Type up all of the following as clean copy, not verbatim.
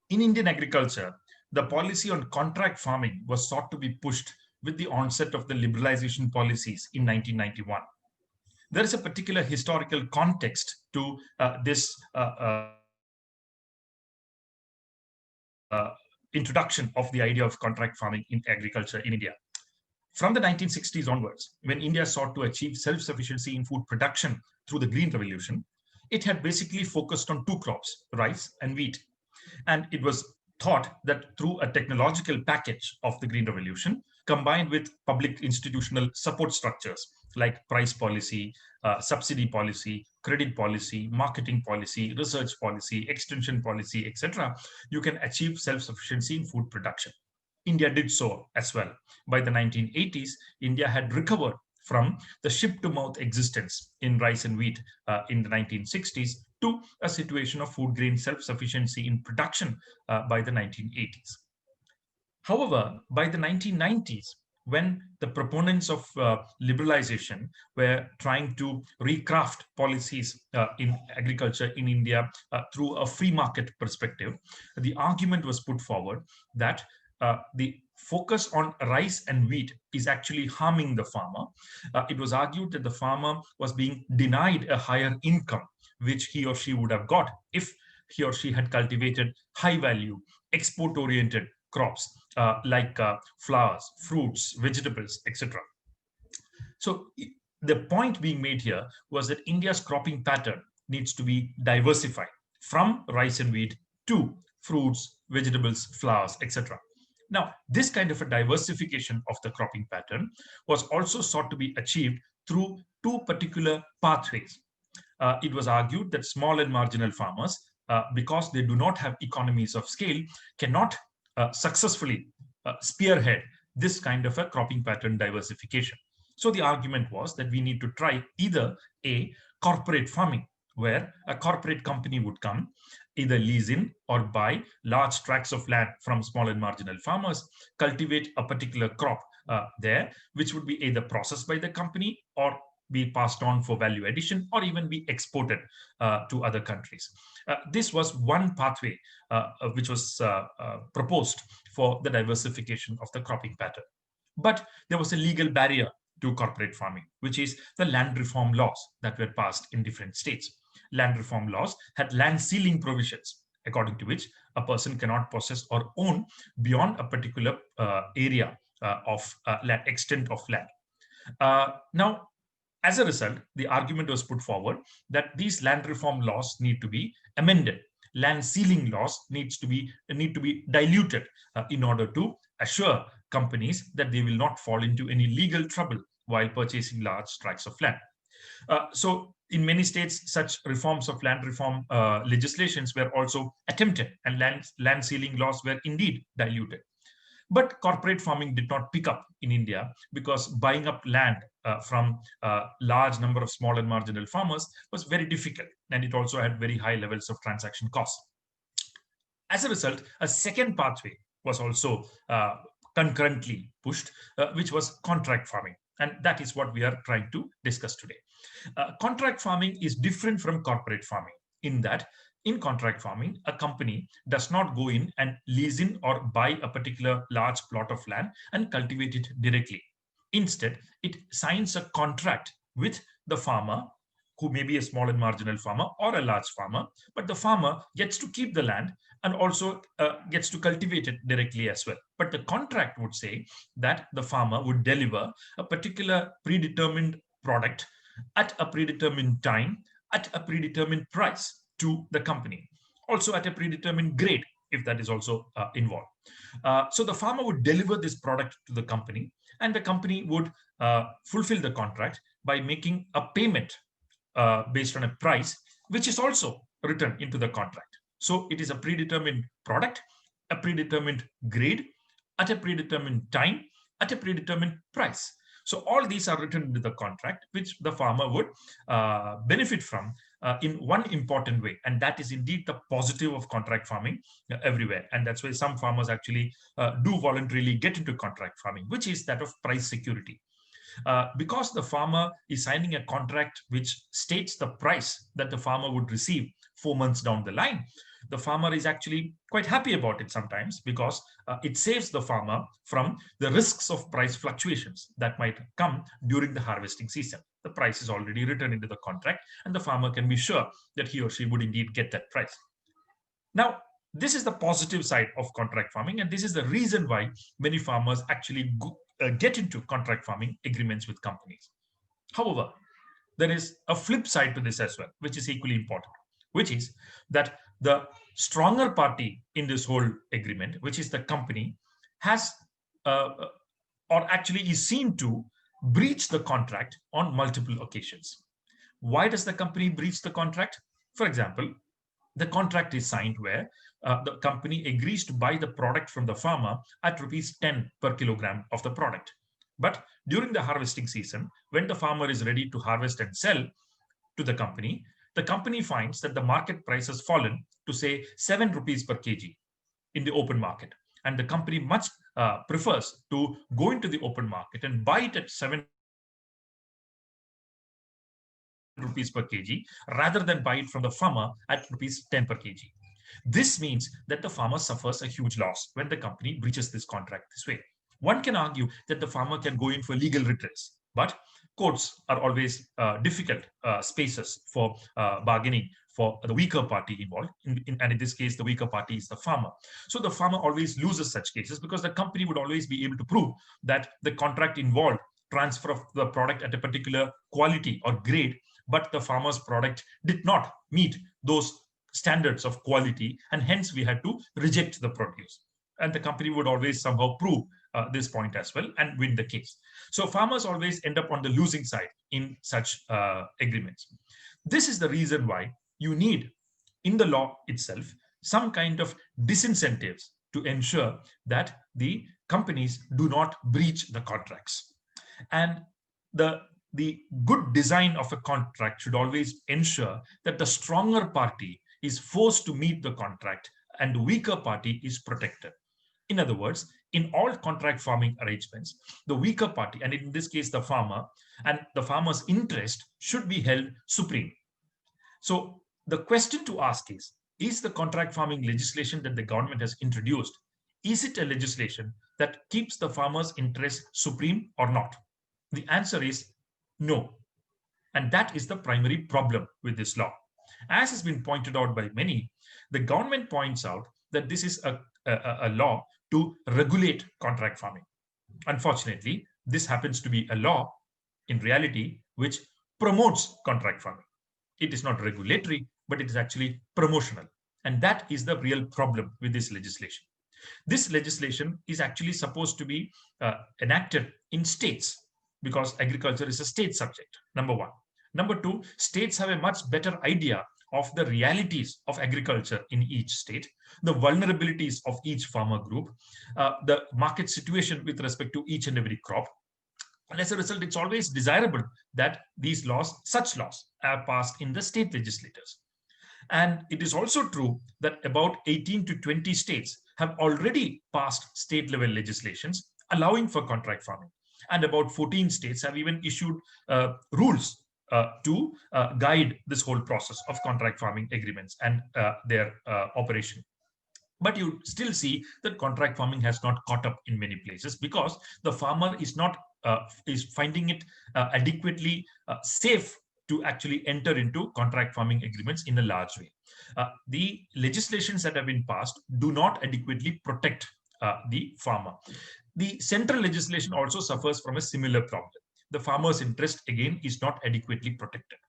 In Indian agriculture, the policy on contract farming was sought to be pushed with the onset of the liberalization policies in 1991. There is a particular historical context to this introduction of the idea of contract farming in agriculture in India. From the 1960s onwards, when India sought to achieve self-sufficiency in food production through the Green Revolution, it had basically focused on two crops, rice and wheat. And it was thought that through a technological package of the Green Revolution, combined with public institutional support structures like price policy, subsidy policy, credit policy, marketing policy, research policy, extension policy, etc., you can achieve self-sufficiency in food production. India did so as well. By the 1980s, India had recovered from the ship-to-mouth existence in rice and wheat in the 1960s to a situation of food grain self-sufficiency in production by the 1980s. However, by the 1990s, when the proponents of liberalization were trying to recraft policies in agriculture in India through a free market perspective, the argument was put forward that the focus on rice and wheat is actually harming the farmer. It was argued that the farmer was being denied a higher income, which he or she would have got if he or she had cultivated high value, export oriented crops like flowers, fruits, vegetables, etc. So the point being made here was that India's cropping pattern needs to be diversified from rice and wheat to fruits, vegetables, flowers, etc. Now, this kind of a diversification of the cropping pattern was also sought to be achieved through two particular pathways. It was argued that small and marginal farmers, because they do not have economies of scale, cannot successfully spearhead this kind of a cropping pattern diversification. So the argument was that we need to try either a corporate farming, where a corporate company would come, either lease in or buy large tracts of land from small and marginal farmers, cultivate a particular crop there, which would be either processed by the company or be passed on for value addition or even be exported to other countries. This was one pathway which was proposed for the diversification of the cropping pattern. But there was a legal barrier to corporate farming, which is the land reform laws that were passed in different states. Land reform laws had land ceiling provisions, according to which a person cannot possess or own beyond a particular area of extent of land. Now, as a result, the argument was put forward that these land reform laws need to be amended. Land ceiling laws need to be diluted in order to assure companies that they will not fall into any legal trouble while purchasing large tracts of land. So in many states, such reforms of land reform legislations were also attempted, and land ceiling laws were indeed diluted. But corporate farming did not pick up in India because buying up land from a large number of small and marginal farmers was very difficult, and it also had very high levels of transaction costs. As a result, a second pathway was also concurrently pushed, which was contract farming. And that is what we are trying to discuss today. Contract farming is different from corporate farming in that in contract farming, a company does not go in and lease in or buy a particular large plot of land and cultivate it directly. Instead, it signs a contract with the farmer, who may be a small and marginal farmer or a large farmer, but the farmer gets to keep the land and also gets to cultivate it directly as well. But the contract would say that the farmer would deliver a particular predetermined product at a predetermined time, at a predetermined price to the company, also at a predetermined grade, if that is also involved. So the farmer would deliver this product to the company, and the company would fulfill the contract by making a payment based on a price, which is also written into the contract. So it is a predetermined product, a predetermined grade, at a predetermined time, at a predetermined price. So all these are written into the contract, which the farmer would benefit from in one important way. And that is indeed the positive of contract farming everywhere. And that's why some farmers actually do voluntarily get into contract farming, which is that of price security. Because the farmer is signing a contract which states the price that the farmer would receive 4 months down the line, the farmer is actually quite happy about it sometimes, because it saves the farmer from the risks of price fluctuations that might come during the harvesting season. The price is already written into the contract, and the farmer can be sure that he or she would indeed get that price. Now, this is the positive side of contract farming, and this is the reason why many farmers actually get into contract farming agreements with companies. However, there is a flip side to this as well, which is equally important, which is that the stronger party in this whole agreement, which is the company, has uh, or actually is seen to breach the contract on multiple occasions. Why does the company breach the contract? For example, the contract is signed where the company agrees to buy the product from the farmer at rupees 10 per kilogram of the product. But during the harvesting season, when the farmer is ready to harvest and sell to the company finds that the market price has fallen to say 7 rupees per kg in the open market. And the company much prefers to go into the open market and buy it at 7 rupees per kg rather than buy it from the farmer at rupees 10 per kg. This means that the farmer suffers a huge loss when the company breaches this contract this way. One can argue that the farmer can go in for legal redress, but courts are always difficult spaces for bargaining for the weaker party involved. And in this case, the weaker party is the farmer. So the farmer always loses such cases because the company would always be able to prove that the contract involved transfer of the product at a particular quality or grade, but the farmer's product did not meet those standards of quality, and hence we had to reject the produce. And the company would always somehow prove this point as well and win the case. So farmers always end up on the losing side in such agreements. This is the reason why you need, in the law itself, some kind of disincentives to ensure that the companies do not breach the contracts. And the good design of a contract should always ensure that the stronger party is forced to meet the contract and the weaker party is protected. In other words, in all contract farming arrangements, the weaker party, and in this case, the farmer, and the farmer's interest should be held supreme. So the question to ask is the contract farming legislation that the government has introduced, is it a legislation that keeps the farmer's interest supreme or not? The answer is no. And that is the primary problem with this law. As has been pointed out by many, the government points out that this is a law to regulate contract farming. Unfortunately, this happens to be a law in reality which promotes contract farming. It is not regulatory, but it is actually promotional. And that is the real problem with this legislation. This legislation is actually supposed to be enacted in states because agriculture is a state subject, number one. Number two, states have a much better idea of the realities of agriculture in each state, the vulnerabilities of each farmer group, the market situation with respect to each and every crop. And as a result, it's always desirable that these laws, such laws, are passed in the state legislatures. And it is also true that about 18 to 20 states have already passed state level legislations allowing for contract farming. And about 14 states have even issued rules to guide this whole process of contract farming agreements and their operation. But you still see that contract farming has not caught up in many places because the farmer is finding it adequately safe to actually enter into contract farming agreements in a large way. The legislations that have been passed do not adequately protect the farmer. The central legislation also suffers from a similar problem. The farmer's interest, again, is not adequately protected.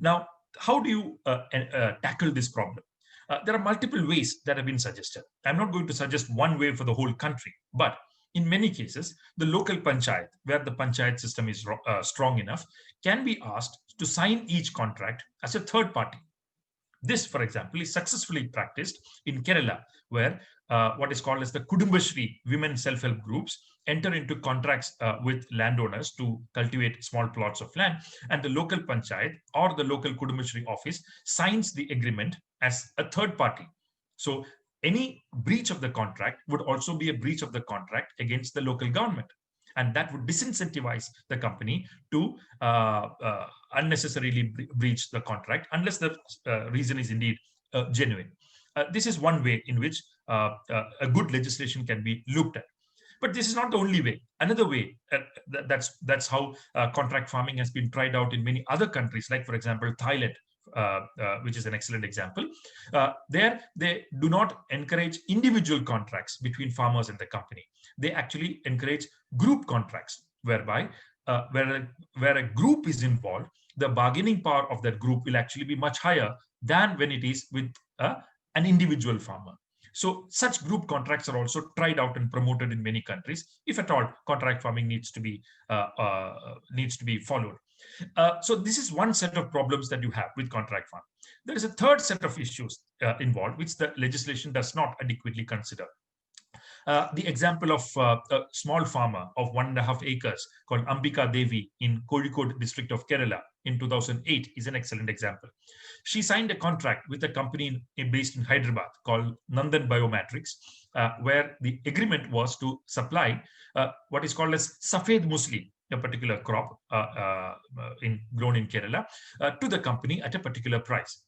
Now, how do you tackle this problem? There are multiple ways that have been suggested. I'm not going to suggest one way for the whole country, but in many cases, the local panchayat, where the panchayat system is strong enough, can be asked to sign each contract as a third party. This, for example, is successfully practiced in Kerala, where what is called as the Kudumbashri women self-help groups enter into contracts with landowners to cultivate small plots of land, and the local panchayat or the local Kudumbashri office signs the agreement as a third party. So any breach of the contract would also be a breach of the contract against the local government. and that would disincentivize the company to unnecessarily breach the contract unless the reason is indeed genuine. This is one way in which a good legislation can be looked at. But this is not the only way. Another way, that's how contract farming has been tried out in many other countries, like, for example, Thailand, which is an excellent example. There, they do not encourage individual contracts between farmers and the company. They actually encourage group contracts, whereby where a group is involved, the bargaining power of that group will actually be much higher than when it is with an individual farmer. So such group contracts are also tried out and promoted in many countries, if at all contract farming needs to be followed. So this is one set of problems that you have with contract farming. There is a third set of issues involved, which the legislation does not adequately consider. The example of a small farmer of 1.5 acres called Ambika Devi in Kozhikode district of Kerala in 2008 is an excellent example. She signed a contract with a company based in Hyderabad called Nandan Biomatrix, where the agreement was to supply what is called as Safed Musli, a particular crop grown in Kerala, to the company at a particular price.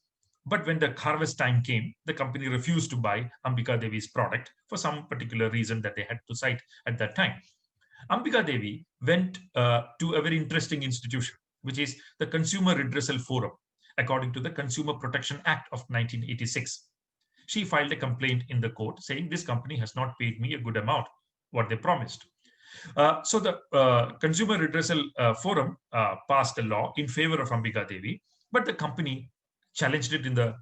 But when the harvest time came, the company refused to buy Ambika Devi's product for some particular reason that they had to cite at that time. Ambika Devi went to a very interesting institution, which is the Consumer Redressal Forum, according to the Consumer Protection Act of 1986. She filed a complaint in the court saying this company has not paid me a good amount, what they promised. So the Consumer Redressal Forum passed a law in favor of Ambika Devi, but the company challenged it in the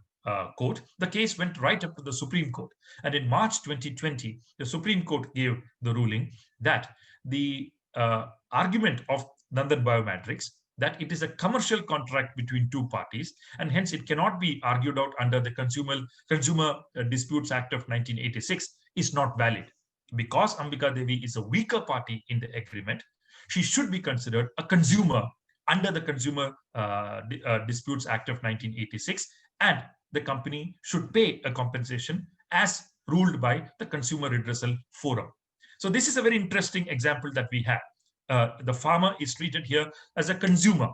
court. The case went right up to the Supreme Court. And in March 2020, the Supreme Court gave the ruling that the argument of Nandan Biomatrix, that it is a commercial contract between two parties, and hence it cannot be argued out under the Consumer Disputes Act of 1986, is not valid. Because Ambika Devi is a weaker party in the agreement, she should be considered a consumer under the Consumer Disputes Act of 1986, and the company should pay a compensation as ruled by the Consumer Redressal Forum. So this is a very interesting example that we have. The farmer is treated here as a consumer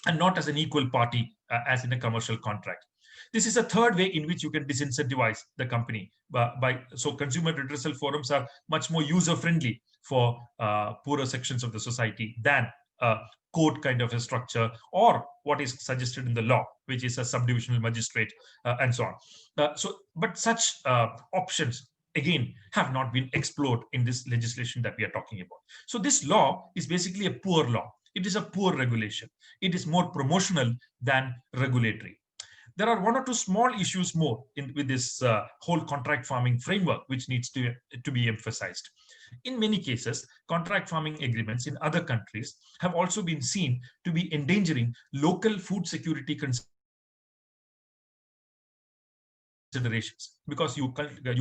and not as an equal party as in a commercial contract. This is a third way in which you can disincentivize the company. So consumer redressal forums are much more user-friendly for poorer sections of the society than court kind of a structure, or what is suggested in the law, which is a subdivisional magistrate and so on. But such options, again, have not been explored in this legislation that we are talking about. So this law is basically a poor law. It is a poor regulation. It is more promotional than regulatory. There are one or two small issues more with this whole contract farming framework, which needs to be emphasized. In many cases, contract farming agreements in other countries have also been seen to be endangering local food security considerations, because you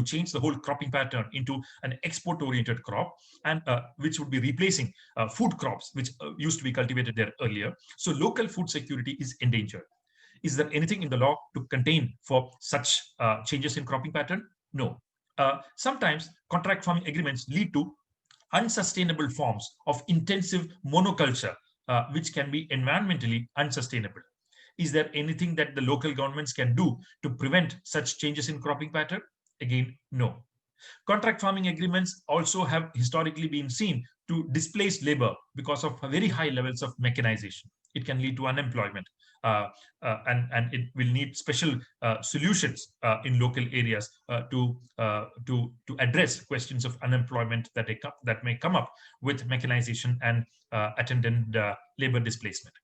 change the whole cropping pattern into an export-oriented crop, and which would be replacing food crops which used to be cultivated there earlier. So local food security is endangered. Is there anything in the law to contain for such changes in cropping pattern? No. Sometimes contract farming agreements lead to unsustainable forms of intensive monoculture, which can be environmentally unsustainable. Is there anything that the local governments can do to prevent such changes in cropping pattern? Again, no. Contract farming agreements also have historically been seen to displace labor because of very high levels of mechanization. It can lead to unemployment, and it will need special solutions in local areas to address questions of unemployment that may come up with mechanization and attendant labor displacement.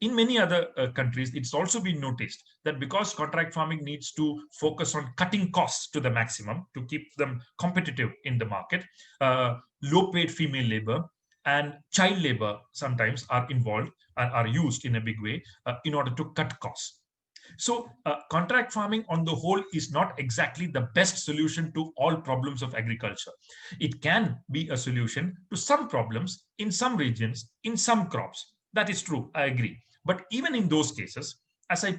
In many other countries, it's also been noticed that because contract farming needs to focus on cutting costs to the maximum to keep them competitive in the market, low-paid female labor and child labor sometimes are involved and are used in a big way in order to cut costs. So contract farming on the whole is not exactly the best solution to all problems of agriculture. It can be a solution to some problems in some regions, in some crops. That is true, I agree. But even in those cases, as I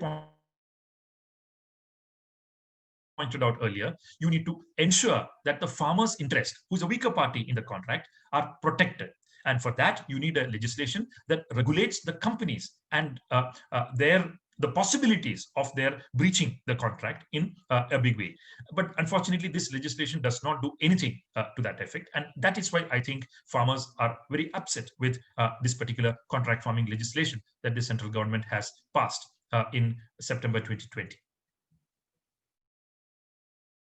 pointed out earlier, you need to ensure that the farmer's interest, who's a weaker party in the contract, are protected. And for that, you need a legislation that regulates the companies and the possibilities of their breaching the contract in a big way. But unfortunately, this legislation does not do anything to that effect. And that is why I think farmers are very upset with this particular contract farming legislation that the central government has passed in September 2020.